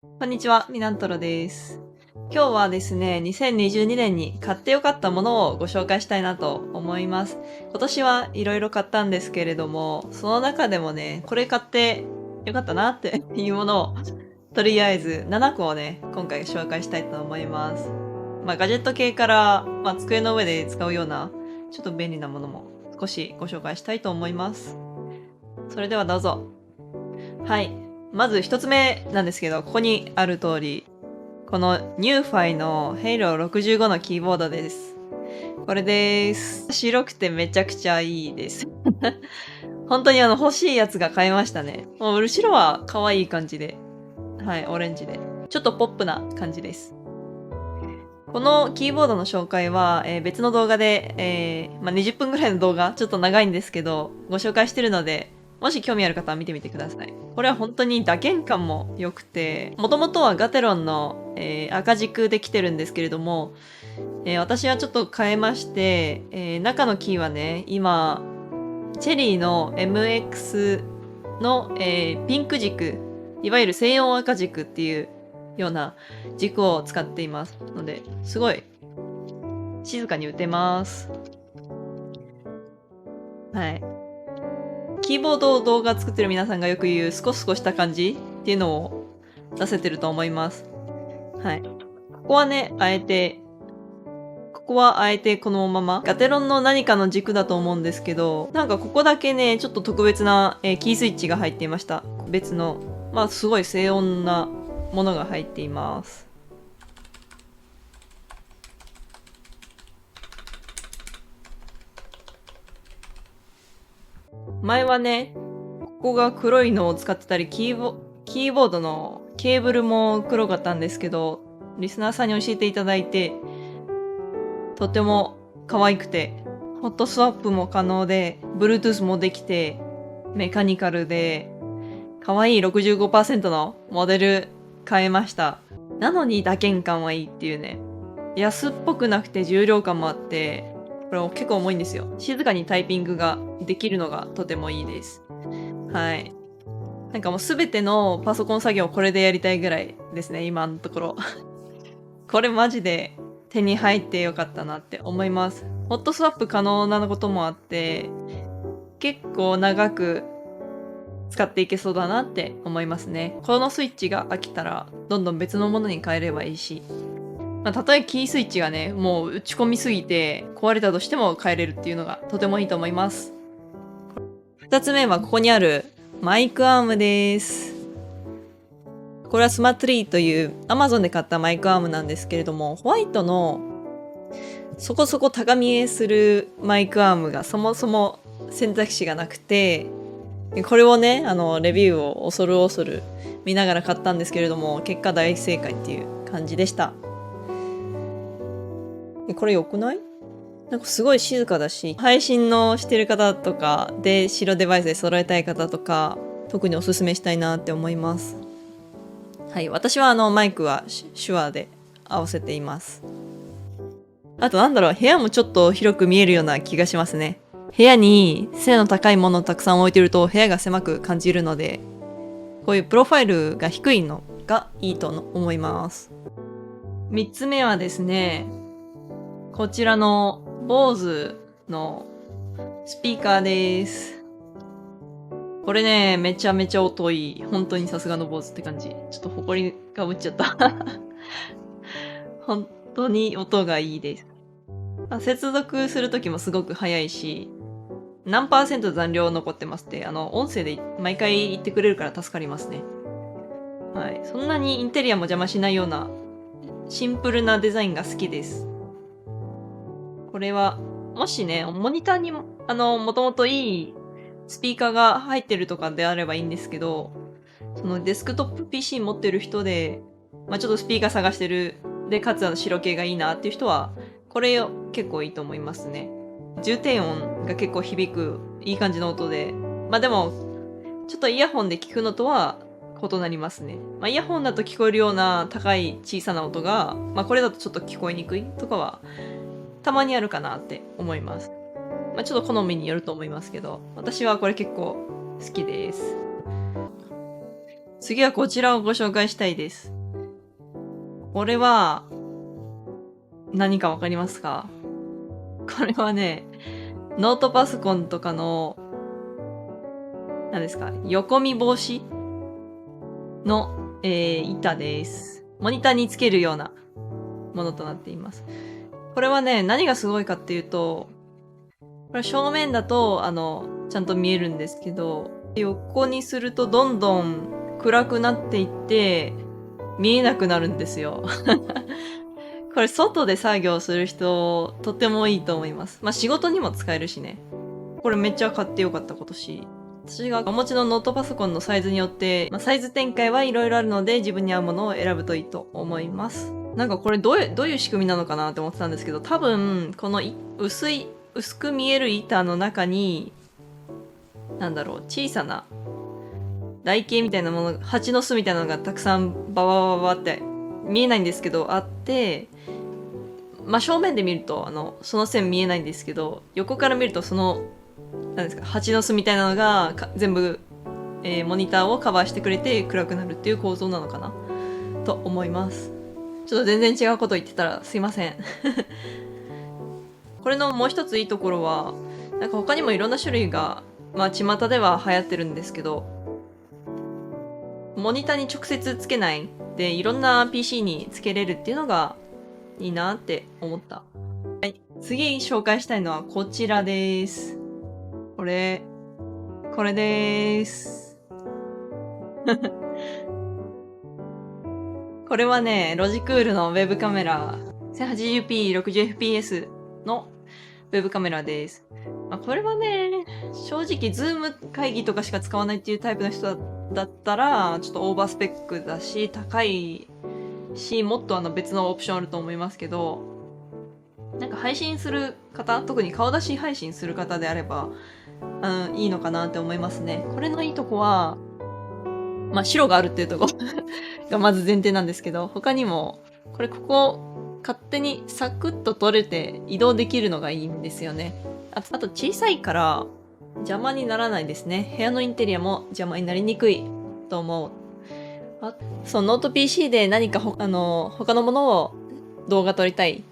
こんにちは、みなんとろです。今日はですね、2022年に買ってよかったものをご紹介したいなと思います。今年はいろいろ買ったんですけれども、その中でもね、これ買ってよかったなっていうものを、とりあえず7個をね、今回紹介したいと思います。ガジェット系から、机の上で使うような、ちょっと便利なものも少しご紹介したいと思います。それではどうぞ。はい。まず一つ目なんですけど、ここにある通り、この NewFi の Halo 65のキーボードです。これです。白くてめちゃくちゃいいです。本当に欲しいやつが買えましたね。もう後ろは可愛い感じで。はい、オレンジで。ちょっとポップな感じです。このキーボードの紹介は、別の動画で、20分ぐらいの動画、ちょっと長いんですけど、ご紹介してるので、もし興味ある方は見てみてください。これは本当に打鍵感も良くて、もともとはガテロンの、赤軸で来てるんですけれども、私はちょっと変えまして、中のキーはね、今、チェリーの MX の、ピンク軸、いわゆる西洋赤軸っていうような軸を使っていますので、すごい静かに打てます。はい。キーボード動画作ってる皆さんがよく言うスコスコした感じっていうのを出せてると思います。はい。ここはね、ここはあえてこのままガテロンの何かの軸だと思うんですけど、なんかここだけね、ちょっと特別な、キースイッチが入っていました。別の、すごい静音なものが入っています。前はね、ここが黒いのを使ってたり、キーボードのケーブルも黒かったんですけど、リスナーさんに教えていただいて、とても可愛くて、ホットスワップも可能で、Bluetooth もできて、メカニカルで、可愛い65%のモデル買えました。なのに打鍵感はいいっていうね。安っぽくなくて重量感もあって、これ結構重いんですよ。静かにタイピングができるのがとてもいいです。はい。なんかもうすべてのパソコン作業をこれでやりたいぐらいですね、今のところ。これマジで手に入ってよかったなって思います。ホットスワップ可能なこともあって、結構長く使っていけそうだなって思いますね。このスイッチが飽きたら、どんどん別のものに変えればいいし、たとえキースイッチがね、もう打ち込みすぎて壊れたとしても変えれるっていうのがとてもいいと思います。二つ目はここにあるマイクアームです。これはスマトリーという Amazon で買ったマイクアームなんですけれども、ホワイトのそこそこ高見えするマイクアームがそもそも選択肢がなくて、これをね、レビューを恐る恐る見ながら買ったんですけれども、結果大正解っていう感じでした。これ良くない？なんかすごい静かだし、配信のしてる方とかで白デバイスで揃えたい方とか、特におすすめしたいなって思います。はい、私はマイクは手話で合わせています。あと部屋もちょっと広く見えるような気がしますね。部屋に背の高いものをたくさん置いてると部屋が狭く感じるので、こういうプロファイルが低いのがいいと思います。3つ目はですね、こちらの BOSE のスピーカーです。これね、めちゃめちゃ音いい。本当にさすがの BOSE って感じ。ちょっと埃かぶっちゃった。本当に音がいいです。接続するときもすごく早いし、何%残量残ってますって、音声で毎回言ってくれるから助かりますね。はい。そんなにインテリアも邪魔しないような、シンプルなデザインが好きです。これは、もしね、モニターにもともといいスピーカーが入ってるとかであればいいんですけど、そのデスクトップ PC 持ってる人で、ちょっとスピーカー探してる、で、かつ白系がいいなっていう人は、これ結構いいと思いますね。重低音が結構響く、いい感じの音で、でも、ちょっとイヤホンで聞くのとは異なりますね。イヤホンだと聞こえるような高い小さな音が、これだとちょっと聞こえにくいとかは、たまにあるかなって思います。ちょっと好みによると思いますけど、私はこれ結構好きです。次はこちらをご紹介したいです。これは、何かわかりますか？これはね、ノートパソコンとかの、何ですか、横見防止の、板です。モニターにつけるようなものとなっています。これはね、何がすごいかっていうと、これ正面だと、ちゃんと見えるんですけど、横にするとどんどん暗くなっていって、見えなくなるんですよ。これ外で作業する人、とてもいいと思います。まあ仕事にも使えるしね。これめっちゃ買ってよかった今年。私がお持ちのノートパソコンのサイズによって、まあ、サイズ展開はいろいろあるので自分に合うものを選ぶといいと思います。なんかこれどういう仕組みなのかなって思ってたんですけど、多分この薄く見える板の中に、なんだろう、小さな台形みたいなもの、蜂の巣みたいなのがたくさんババババって見えないんですけどあって、まあ正面で見るとその線見えないんですけど、横から見るとそのなんですか、蜂の巣みたいなのが全部、モニターをカバーしてくれて暗くなるっていう構造なのかなと思います。ちょっと全然違うこと言ってたらすいません。これのもう一ついいところは、なんか他にもいろんな種類が、まあ巷では流行ってるんですけど、モニターに直接つけないでいろんな PC につけれるっていうのがいいなって思った。はい。次紹介したいのはこちらです。これでーす。これはね、ロジクールのウェブカメラ、1080p、60fps のウェブカメラです。まあ、これはね、正直、ズーム会議とかしか使わないっていうタイプの人だったら、ちょっとオーバースペックだし、高いし、もっと別のオプションあると思いますけど、なんか配信する方、特に顔出し配信する方であれば、いいのかなって思いますね。これのいいとこは、まあ、白があるっていうとこがまず前提なんですけど、他にも、ここ、勝手にサクッと取れて移動できるのがいいんですよね。あと小さいから邪魔にならないですね。部屋のインテリアも邪魔になりにくいと思う。そう、ノート PC で何か他のものを動画撮りたい。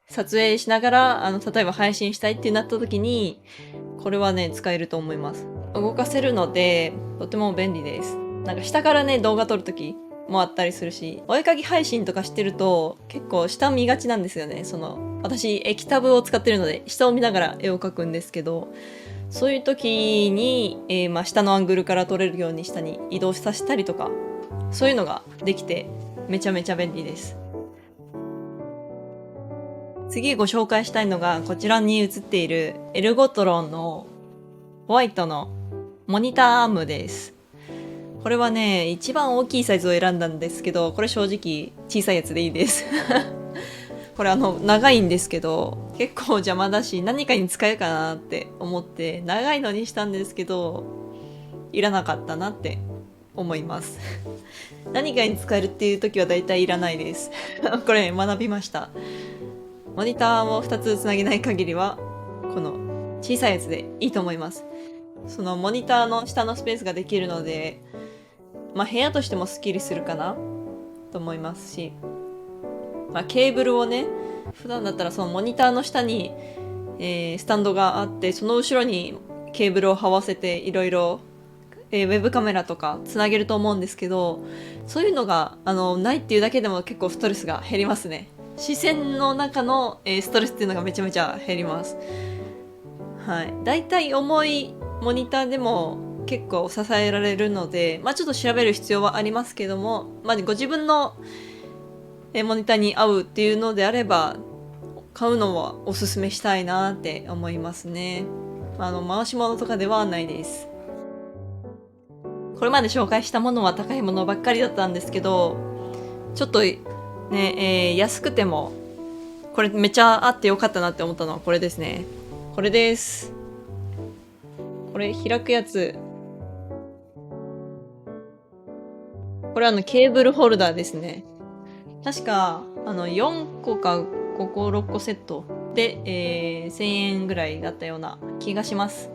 撮影しながら、例えば配信したいってなった時に、これはね、使えると思います。動かせるので、とても便利です。なんか下からね、動画撮るときもあったりするし、お絵かき配信とかしてると、結構下見がちなんですよね。私、液タブを使ってるので、下を見ながら絵を描くんですけど、そういう時に、まあ下のアングルから撮れるように下に移動させたりとか、そういうのができて、めちゃめちゃ便利です。次ご紹介したいのが、こちらに映っているエルゴトロンのホワイトのモニターアームです。これはね、一番大きいサイズを選んだんですけど、これ正直小さいやつでいいです。これ長いんですけど、結構邪魔だし、何かに使えるかなって思って、長いのにしたんですけど、いらなかったなって思います。何かに使えるっていう時は大体いらないです。これ学びました。モニターを2つつなげない限りは、この小さいやつでいいと思います。そのモニターの下のスペースができるので、まあ部屋としてもスッキリするかなと思いますし、まあケーブルをね、普段だったらそのモニターの下に、スタンドがあって、その後ろにケーブルを這わせていろいろウェブカメラとかつなげると思うんですけど、そういうのがないっていうだけでも結構ストレスが減りますね。視線の中の、ストレスっていうのがめちゃめちゃ減ります。はい。だいたい重いモニターでも結構支えられるので、まあちょっと調べる必要はありますけども、まあご自分のモニターに合うっていうのであれば、買うのはおすすめしたいなって思いますね。回し物とかではないです。これまで紹介したものは高いものばっかりだったんですけど、ちょっとね、安くても、これめっちゃあってよかったなって思ったのはこれですね。これです。これ開くやつ。これケーブルホルダーですね。確か、4個か5個、6個セットで、1000円ぐらいだったような気がします。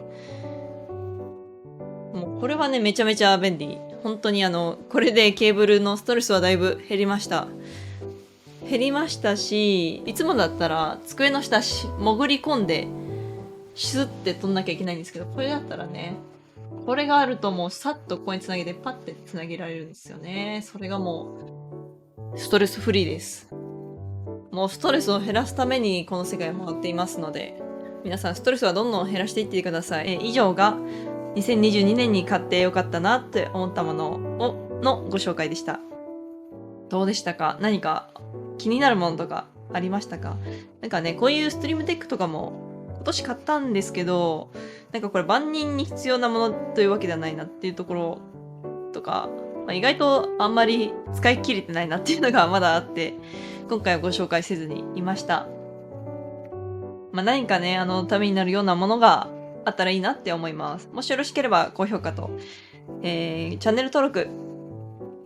もうこれはね、めちゃめちゃ便利。本当にこれでケーブルのストレスはだいぶ減りました。減りましたし、いつもだったら机の下潜り込んでシュッて取んなきゃいけないんですけど、これだったらね、これがあるともうさっとここにつなげてパッてつなげられるんですよね。それがもうストレスフリーです。もうストレスを減らすためにこの世界を回っていますので、皆さんストレスはどんどん減らしていってください。以上が2022年に買ってよかったなって思ったもののご紹介でした。どうでしたか？何か気になるものとかありましたか？なんかね、こういうストリームテックとかも今年買ったんですけど、なんかこれ万人に必要なものというわけではないなっていうところとか、意外とあんまり使い切れてないなっていうのがまだあって、今回はご紹介せずにいました。何かね、ためになるようなものがあったらいいなって思います。もしよろしければ高評価と、チャンネル登録、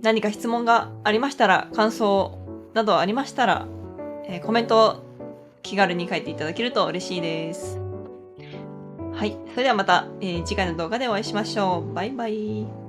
何か質問がありましたら、感想などありましたら、コメントを気軽に書いていただけると嬉しいです。はい。それではまた、次回の動画でお会いしましょう。バイバイ。